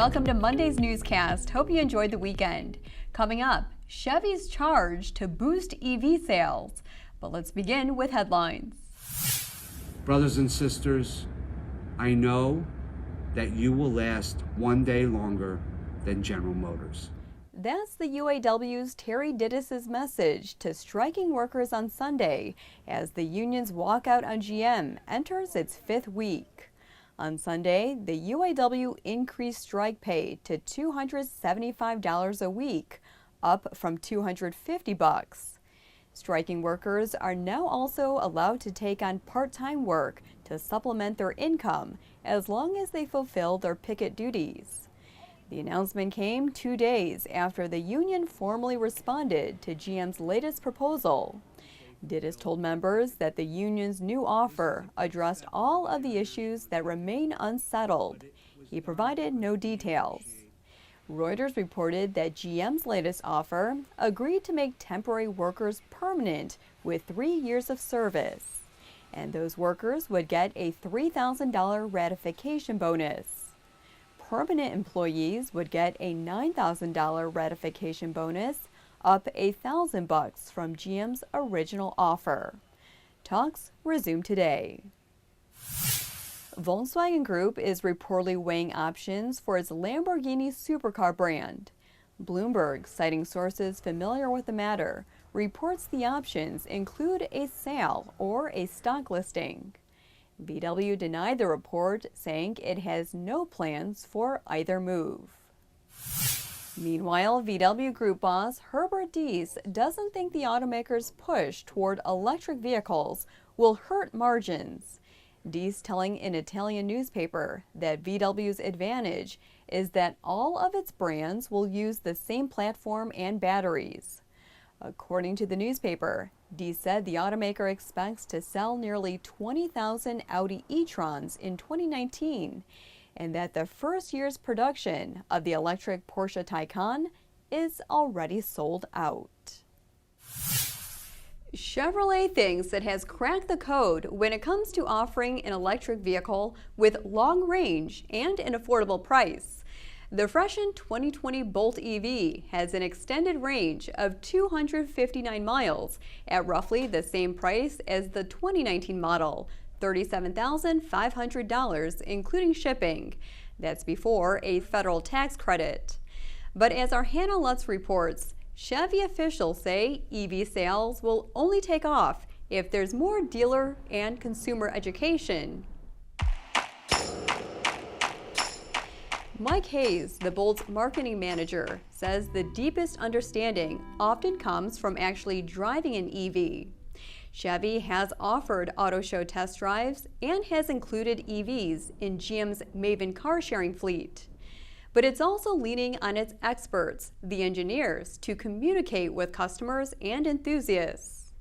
Welcome to Monday's newscast. Hope you enjoyed the weekend. Coming up, Chevy's charge to boost EV sales. But let's begin with headlines. Brothers and sisters, I know that you will last one day longer than General Motors. That's the UAW's Herbert Diess's message to striking workers on Sunday as the union's walkout on GM enters its fifth week. On Sunday, the UAW increased strike pay to $275 a week, up from $250. Striking workers are now also allowed to take on part-time work to supplement their income as long as they fulfill their picket duties. The announcement came 2 days after the union formally responded to GM's latest proposal. Diess told members that the union's new offer addressed all of the issues that remain unsettled. He provided no details. Reuters reported that GM's latest offer agreed to make temporary workers permanent with 3 years of service, and those workers would get a $3,000 ratification bonus. Permanent employees would get a $9,000 ratification bonus, up $1,000 from GM's original offer. Talks resume today. Volkswagen Group is reportedly weighing options for its Lamborghini supercar brand. Bloomberg, citing sources familiar with the matter, reports the options include a sale or a stock listing. VW denied the report, saying it has no plans for either move. Meanwhile, VW Group boss Herbert Diess doesn't think the automaker's push toward electric vehicles will hurt margins. Diess telling an Italian newspaper that VW's advantage is that all of its brands will use the same platform and batteries. According to the newspaper, Diess said the automaker expects to sell nearly 20,000 Audi e-trons in 2019, and that the first year's production of the electric Porsche Taycan is already sold out. Chevrolet thinks it has cracked the code when it comes to offering an electric vehicle with long range and an affordable price. The freshened 2020 Bolt EV has an extended range of 259 miles at roughly the same price as the 2019 model, $37,500, including shipping. That's before a federal tax credit. But as our Hannah Lutz reports, Chevy officials say EV sales will only take off if there's more dealer and consumer education. Mike Hayes, the Bolt's marketing manager, says the deepest understanding often comes from actually driving an EV. Chevy has offered auto show test drives and has included EVs in GM's Maven car-sharing fleet. But it's also leaning on its experts, the engineers, to communicate with customers and enthusiasts.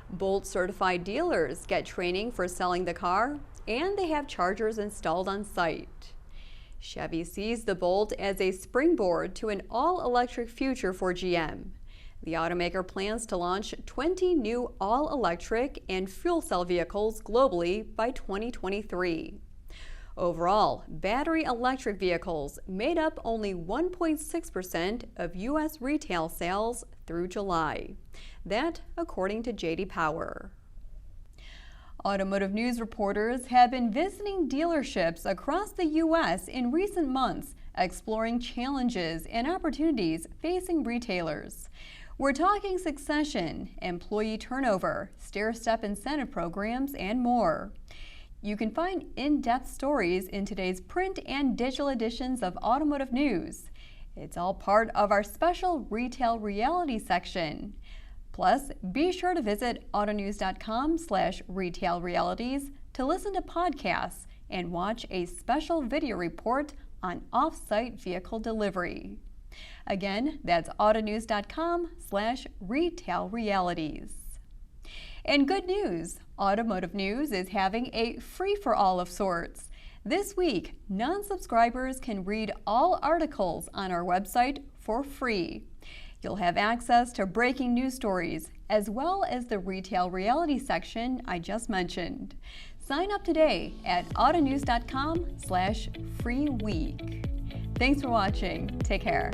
Bolt certified dealers get training for selling the car, and they have chargers installed on site. Chevy sees the Bolt as a springboard to an all-electric future for GM. The automaker plans to launch 20 new all-electric and fuel cell vehicles globally by 2023. Overall, battery electric vehicles made up only 1.6% of U.S. retail sales through July. That, according to J.D. Power. Automotive news reporters have been visiting dealerships across the U.S. in recent months, exploring challenges and opportunities facing retailers. We're talking succession, employee turnover, stair-step incentive programs, and more. You can find in-depth stories in today's print and digital editions of Automotive News. It's all part of our special Retail Reality section. Plus, be sure to visit autonews.com/retailrealities to listen to podcasts and watch a special video report on off-site vehicle delivery. Again, that's autonews.com/retailrealities. And good news, Automotive News is having a free-for-all of sorts. This week, non-subscribers can read all articles on our website for free. You'll have access to breaking news stories, as well as the Retail Reality section I just mentioned. Sign up today at autonews.com/freeweek. Thanks for watching. Take care.